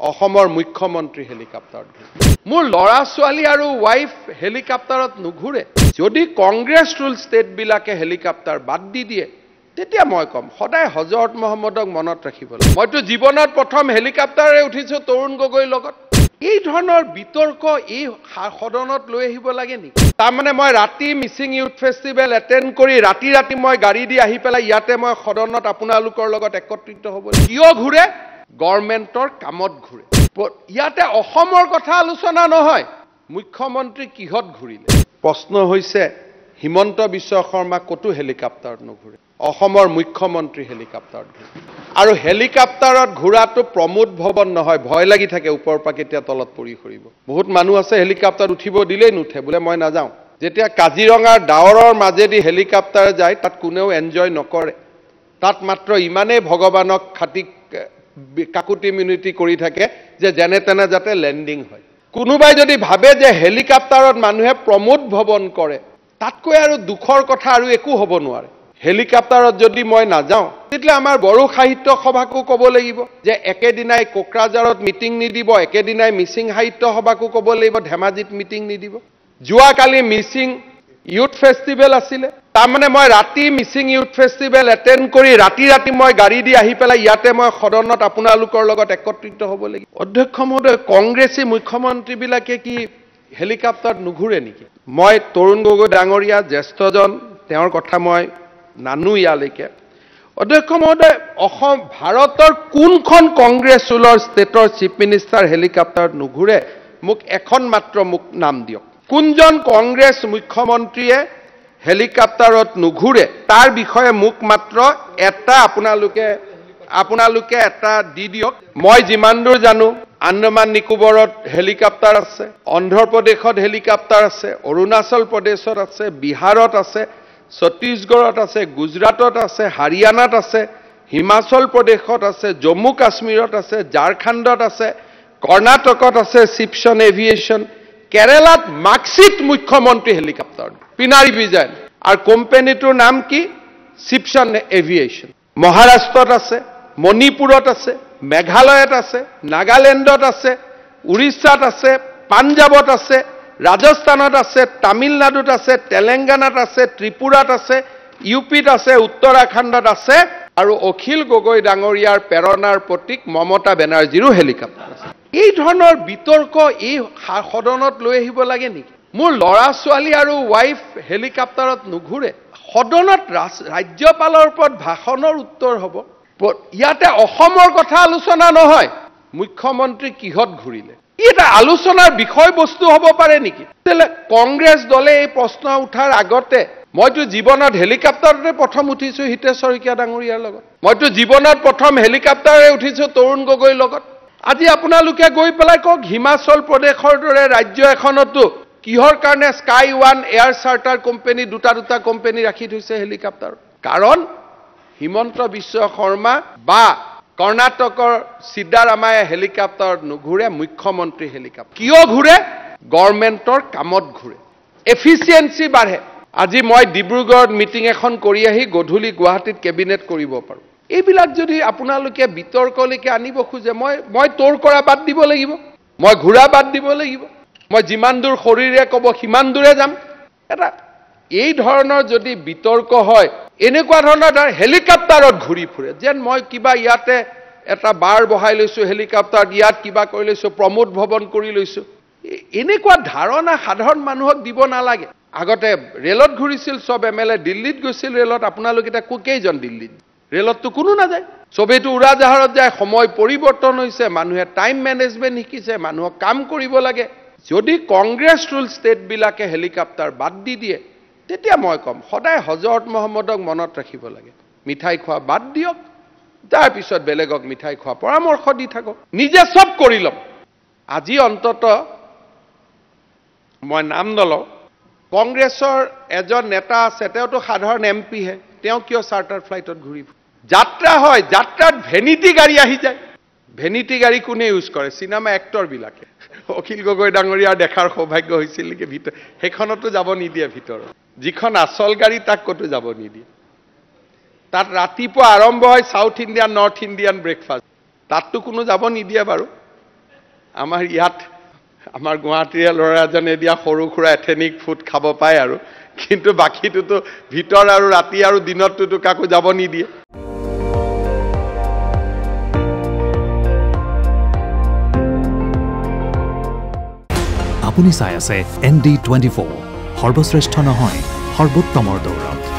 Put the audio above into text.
অসমৰ মুখ্যমন্ত্ৰী হেলিকপ্টাৰত মোৰ ল'ৰা ছোৱালী আৰু ওয়াইফ হেলিকপ্টাৰত নুঘুৰে যদি কংগ্ৰেছ ৰুল ষ্টেট বিলাকে হেলিকপ্টাৰ বাদ দি দিয়ে তেতিয়া মই কম সদায় হজৰত মহম্মদক মনত ৰাখিব মইতো জীৱনত প্ৰথম হেলিকপ্টাৰে উঠিছো তৰুণ গগৈৰ লগত এই ধৰণৰ বিতৰ্ক এই সদনত লৈ আহিব লাগে নি তাৰ মানে মই ৰাতি মিছিং ইউথ ফেষ্টিভেল এটেন্ড কৰি ৰাতি মই গাড়ী দি আহি পেলাই ইয়াতে মই সদনত আপোনালোকৰ লগত একত্ৰিত হ'ব কিয় ঘুৰে গভৰ্ণমেণ্টৰ কামত ঘুৰে ইয়াতে অসমৰ কথা আলোচনা নহয় মুখ্যমন্ত্ৰী কিহত ঘুৰিলে প্ৰশ্ন হৈছে হিমন্ত বিশ্ব শৰ্মা কতো হেলিকপ্টাৰত নুঘুৰে অসমৰ মুখ্যমন্ত্ৰী হেলিকপ্টাৰত ঘুৰে আৰু হেলিকপ্টাৰত ঘুৰাটো প্ৰমোদ ভৱন নহয় ভয় লাগি থাকে ওপৰ পৰা কেতিয়া তলত পৰি খৰিব বহুত মানুহ আছে হেলিকপ্টাৰত উঠিব দিলেই নুঠে বোলে মই নাযাওঁ যেতিয়া কাজিৰঙাৰ ডাৱৰৰ মাজেদি হেলিকপ্টাৰ যায় তাত কোনেও এনজয় নকৰে তাত মাত্ৰ ইমানেই ভগৱানক খাটি কাকুতি মিনতি কৰি থাকে যে যেনে তেনে যাতে লেন্ডিং হয় কোনোবাই যদি ভাবে যে হেলিকপ্টাৰত মানুহে প্ৰমোদ ভৱন কৰে তাতকৈ আৰু দুখৰ কথা আৰু একো হ'ব নোৱাৰে হেলিকপ্টাৰত যদি মই নাযাওঁ তেতিয়া আমাৰ বড়ো সাহিত্য সভাকো ক'ব লাগিব যে একেদিনাই কোকৰাঝাৰত মিটিং নিদিব একেদিনাই মিছিং সাহিত্য সভাকো ক'ব লাগিব ধেমাজিত মিটিং নিদিব যোৱাকালি মিছিং ইউথ ফেষ্টিভেল আছিলে তাৰমানে মই ৰাতি মিছিং ইউথ ফেষ্টিভেল এটেন্ড কৰি ৰাতি মই গাড়ী দি আহি পেলাই ইয়াতে মই সদনত আপোনালোকৰ লগত একত্ৰিত হ'ব লাগিব অধ্যক্ষ মহোদয় কংগ্ৰেছী মুখ্যমন্ত্ৰী বিলাকে কি হেলিকপ্টাৰত নুঘুৰে নেকি মই তৰুণ গগৈ ডাঙৰীয়া জ্যেষ্ঠজন তেওঁৰ কথা মই নানু ইয়ালৈকে অধ্যক্ষ মহোদয় অসম ভাৰতৰ কোনখন কংগ্ৰেছ ৰুলৰ ষ্টেটৰ চিফ মিনিষ্টাৰ হেলিকপ্টাৰত নুঘুৰে মোক এখন মাত্ৰ মোক নাম দিয়ক কোনজন কংগ্ৰেছ মুখ্যমন্ত্ৰীয়ে হেলিকপ্টাৰত নুঘুৰে তাৰ বিষয়ে মোক মাত্ৰ এটা আপোনালোকে এটা দি দিয়ক মই যিমান দূৰ জানো আন্দামান নিকোবৰত হেলিকপ্টাৰ আছে অন্ধ্ৰ প্ৰদেশত হেলিকপ্টাৰ আছে অৰুণাচল প্ৰদেশত আছে বিহাৰত আছে ছত্তীশগড়ত আছে গুজৰাটত আছে হাৰিয়ানাত আছে হিমাচল প্ৰদেশত আছে জম্মু কাশ্মীৰত আছে ঝাৰখণ্ডত আছে কৰ্ণাটকত আছে শিৱসন এভিয়েশ্যন কেৰালাত মাক্সিত মুখ্যমন্ত্ৰী হেলিকপ্টাৰ পিনাৰী বিজয়ন আৰু কোম্পানীটোৰ নাম কি শিৱসন এভিয়েশ্যন মহাৰাষ্ট্ৰত আছে মণিপুৰত আছে মেঘালয়ত আছে নাগালেণ্ডত আছে উৰিষ্যাত আছে পাঞ্জাবত আছে ৰাজস্থানত আছে তামিলনাডুত আছে তেলেংগানাত আছে ত্ৰিপুৰাত আছে ইউপিত আছে উত্তৰাখণ্ডত আছে আৰু অখিল গগৈ ডাঙৰীয়াৰ প্ৰেৰণাৰ প্ৰতীক মমতা বেনাৰ্জীৰো হেলিকপ্টাৰ আছে এই ধৰণৰ বিতৰ্ক এই সদনত লৈ আহিব লাগে নেকি মোৰ ল'ৰা ছোৱালী আৰু ওয়াইফ হেলিকপ্টাৰত নুঘুৰে সদনত ৰাজ্যপালৰ ওপৰত ভাষণৰ উত্তৰ হ'ব ইয়াতে অসমৰ কথা আলোচনা নহয় মুখ্যমন্ত্ৰী কিহত ঘুৰিলে এটা আলোচনাৰ বিষয়বস্তু হ'ব পাৰে নেকি কংগ্ৰেছ দলে এই প্ৰশ্ন উঠাৰ আগতে মইতো জীৱনত হেলিকপ্টাৰতে প্ৰথম উঠিছো হিতেশ শইকীয়া ডাঙৰীয়াৰ লগত মইতো জীৱনত প্ৰথম হেলিকপ্টাৰে উঠিছো তৰুণ গগৈৰ লগত আজি আপোনালোকে গৈ পেলাই কওক হিমাচল প্ৰদেশৰ দৰে ৰাজ্য এখনতো কিহৰ কাৰণে Sky One Air Charter company দুটা কোম্পানী ৰাখি থৈছে হেলিকপ্টাৰ কাৰণ হিমন্ত বিশ্ব শৰ্মা বা কৰ্ণাটকৰ সিদ্ধাৰামায়ে হেলিকপ্টাৰত নুঘুৰে মুখ্যমন্ত্ৰী হেলিকপ্টাৰ কিয় ঘুৰে গভৰ্ণমেণ্টৰ কামত ঘুৰে এফিচিয়েন্সি বাঢ়ে আজি মই ডিব্ৰুগড়ত মিটিং এখন কৰি আহি গধূলি গুৱাহাটীত কেবিনেট কৰিব পাৰোঁ এইবিলাক যদি আপোনালোকে বিতৰ্কলৈকে আনিব খোজে মই তোৰ কৰা বাদ দিব লাগিব মই ঘূৰা বাদ দিব লাগিব মই যিমান দূৰ শৰীৰে ক'ব সিমান দূৰে যাম এটা এই ধৰণৰ যদি বিতৰ্ক হয় এনেকুৱা ধৰণৰ হেলিকপ্টাৰত ঘূৰি ফুৰে যেন মই কিবা ইয়াতে এটা বাৰ বহাই লৈছো হেলিকপ্টাৰত ইয়াত কিবা কৰি লৈছো প্ৰমোদ ভৱন কৰি লৈছো এনেকুৱা ধাৰণা সাধাৰণ মানুহক দিব নালাগে আগতে ৰেলত ঘূৰিছিল সব এমএলএ দিল্লীত গৈছিল ৰেলত আপোনালোক এটা কেইজন দিল্লীত ৰেলততো কোনো নাযায় সবেইতো উৰাজাহাৰত যায় সময় পৰিৱৰ্তন হৈছে মানুহে টাইম মেনেজমেণ্ট শিকিছে মানুহক কাম কৰিব লাগে যদি কংগ্ৰেছ ৰুল ষ্টেট বিলাকে হেলিকপ্টাৰ বাদ দি দিয়ে তেতিয়া মই কম সদায় হজৰত মহম্মদক মনত ৰাখিব লাগে মিঠাই খোৱা বাদ দিয়ক তাৰ পিছত বেলেগক মিঠাই খোৱা পৰামৰ্শ দি থাকক নিজে সব কৰি লম আজি অন্তত মই নাম নলওঁ কংগ্ৰেছৰ এজন নেতা আছে তেওঁতো সাধাৰণ এমপি হে তেওঁ কিয় চাৰ্টাৰ ফ্লাইটত ঘূৰিব যাত্ৰা হয় যাত্ৰাত ভেনিটি গাড়ী আহি যায় ভেনিটি গাড়ী কোনে ইউজ কৰে চিনেমা এক্টৰ বিলাকে অখিল গগৈ ডাঙৰীয়াৰ দেখাৰ সৌভাগ্য হৈছিল নেকি ভিতৰ সেইখনতো যাব নিদিয়ে ভিতৰত যিখন আচল গাড়ী তাক কতো যাব নিদিয়ে তাত ৰাতিপুৱা আৰম্ভ হয় south Indian north Indian breakfast তাততো কোনো যাব নিদিয়ে বাৰু আমাৰ ইয়াত আমাৰ গুৱাহাটীৰে ল'ৰা এজনে দিয়া সৰু সুৰা এথেনিক ফুড খাব পায় আৰু কিন্তু বাকীটোতো ভিতৰ আৰু ৰাতি আৰু দিনততো কাকো যাব নিদিয়ে আপুনি চাই আছে ND24 সৰ্বশ্ৰেষ্ঠ নহয় সৰ্বোত্তমৰ দৌৰত